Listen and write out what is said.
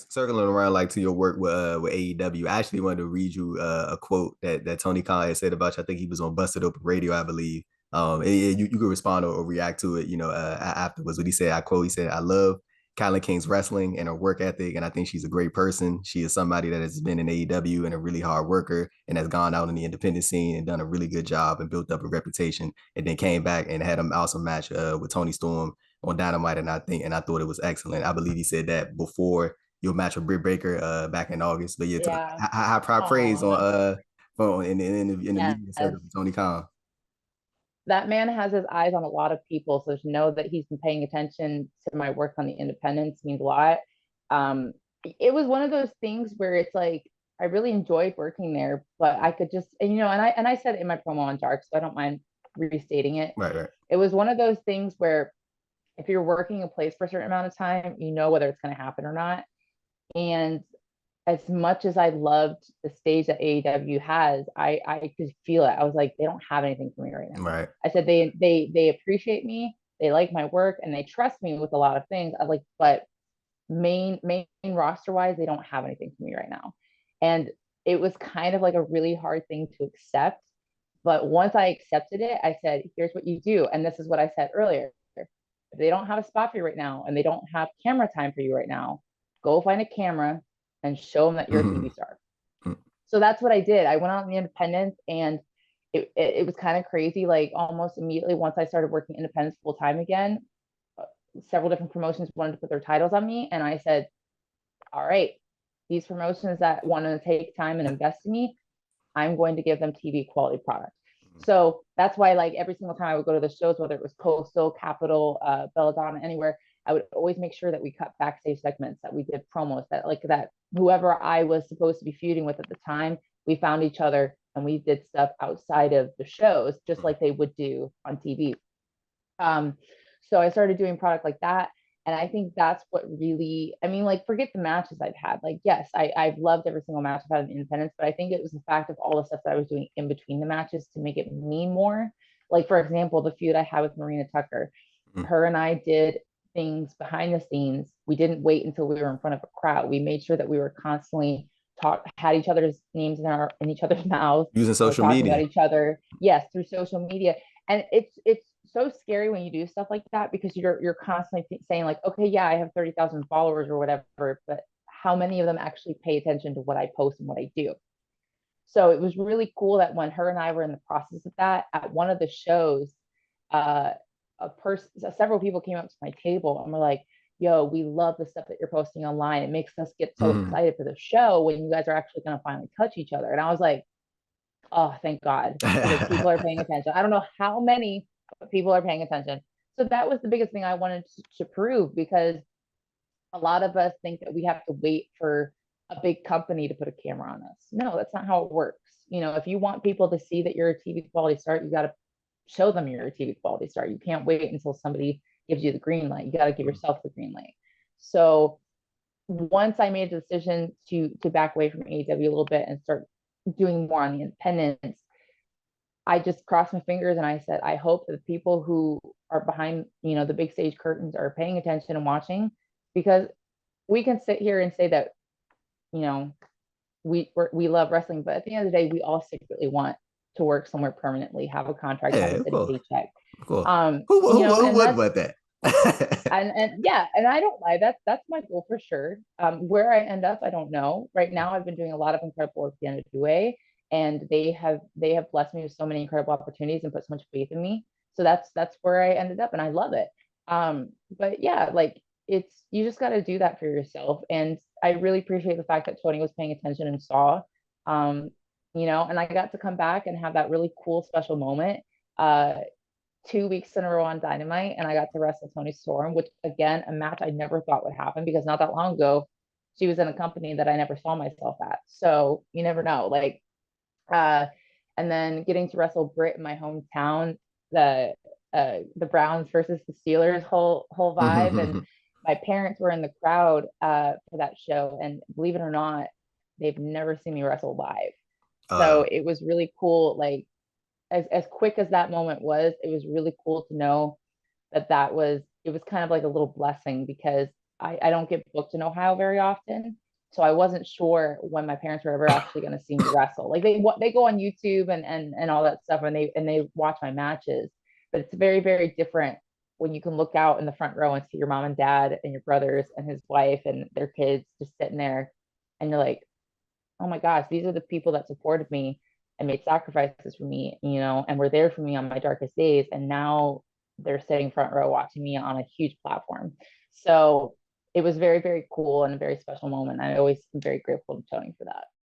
circling around like to your work with AEW, I actually wanted to read you a quote that Tony Khan had said about you. I think he was on Busted Open Radio, I believe. You could respond or react to it, afterwards. What he said, I quote, he said, "I love KiLynn King's wrestling and her work ethic, and I think she's a great person. She is somebody that has been in AEW and a really hard worker and has gone out in the independent scene and done a really good job and built up a reputation, and then came back and had an awesome match with Tony Storm on Dynamite, and I thought it was excellent. I believe he said that before your match with Britt Baker back in August. But yeah, Yeah. high praise on Oh, in the media yes. circuit for Tony Khan. That man has his eyes on a lot of people, so to know that he's been paying attention to my work on the independents means a lot. Um, it was one of those things where it's like I really enjoyed working there, but I could just and I said it in my promo on Dark, so I don't mind restating it. Right, right. It was one of those things where if you're working a place for a certain amount of time, you know whether it's going to happen or not. And as much as I loved the stage that AEW has, I could feel it. I was like, they don't have anything for me right now. Right. I said they appreciate me, they like my work, and they trust me with a lot of things. I like, but main roster wise, they don't have anything for me right now. And it was kind of like a really hard thing to accept. But once I accepted it, I said, here's what you do. And this is what I said earlier. If they don't have a spot for you right now and they don't have camera time for you right now, go find a camera and show them that you're a Mm-hmm. TV star. So that's what I did. I went out in the independents, and it was kind of crazy. Like almost immediately once I started working independents full time again, several different promotions wanted to put their titles on me. And I said, all right, these promotions that want to take time and invest in me, I'm going to give them TV quality product. So that's why, like every single time I would go to the shows, whether it was Coastal, Capital, Belladonna, anywhere, I would always make sure that we cut backstage segments, that we did promos, that whoever I was supposed to be feuding with at the time, we found each other and we did stuff outside of the shows, just like they would do on TV. So I started doing product like that. And I think that's what really, I mean, like, forget the matches I've had. Like, yes, I've loved every single match I've had in Independence, but I think it was the fact of all the stuff that I was doing in between the matches to make it mean more. Like, for example, the feud I had with Marina Tucker, her and I did things behind the scenes. We didn't wait until we were in front of a crowd. We made sure that we were constantly had each other's names in each other's mouths. Using We were social talking about media. each other, yes, through social media. And it's so scary when you do stuff like that because you're constantly saying like, okay, yeah, I have 30,000 followers or whatever, but how many of them actually pay attention to what I post and what I do? So it was really cool that when her and I were in the process of that at one of the shows, uh, several people came up to my table and were like, yo, we love the stuff that you're posting online. It makes us get so Mm-hmm. excited for the show when you guys are actually going to finally touch each other. And I was like, oh, thank God, because people are paying attention. I don't know how many people are paying attention. So that was the biggest thing I wanted to prove, because a lot of us think that we have to wait for a big company to put a camera on us. No, that's not how it works. If you want people to see that you're a TV quality star, you got to show them you're a TV quality star. You can't wait until somebody gives you the green light. You got to give yourself the green light. So once I made the decision to back away from AEW a little bit and start doing more on the independents, I just crossed my fingers and I said, I hope that the people who are behind, the big stage curtains are paying attention and watching, because we can sit here and say that, you know, we love wrestling, but at the end of the day, we all secretly want to work somewhere permanently, have a contract, have Yeah, a of steady course, paycheck. of course. Who And wouldn't that's want that? and yeah, and I don't lie. That's my goal for sure. Where I end up, I don't know. Right now, I've been doing a lot of incredible work at the NWA, and they have blessed me with so many incredible opportunities and put so much faith in me. So that's where I ended up, and I love it. But yeah, like you just got to do that for yourself, and I really appreciate the fact that Tony was paying attention and saw, um, and I got to come back and have that really cool special moment. 2 weeks in a row on Dynamite, and I got to wrestle Tony Storm, which again, a match I never thought would happen because not that long ago, she was in a company that I never saw myself at. So you never know. Like, uh, and then getting to wrestle Britt in my hometown, the Browns versus the Steelers whole vibe, and my parents were in the crowd for that show, and believe it or not, they've never seen me wrestle live. So uh, it was really cool. Like as quick as that moment was, it was really cool to know that it was kind of like a little blessing, because I don't get booked in Ohio very often. So I wasn't sure when my parents were ever actually going to see me wrestle. Like they go on YouTube and all that stuff, and they watch my matches, but it's very very different when you can look out in the front row and see your mom and dad and your brothers and his wife and their kids just sitting there, and you're like, oh my gosh, these are the people that supported me and made sacrifices for me, and were there for me on my darkest days. And now they're sitting front row watching me on a huge platform. So it was very, very cool and a very special moment. I always am very grateful to Tony for that.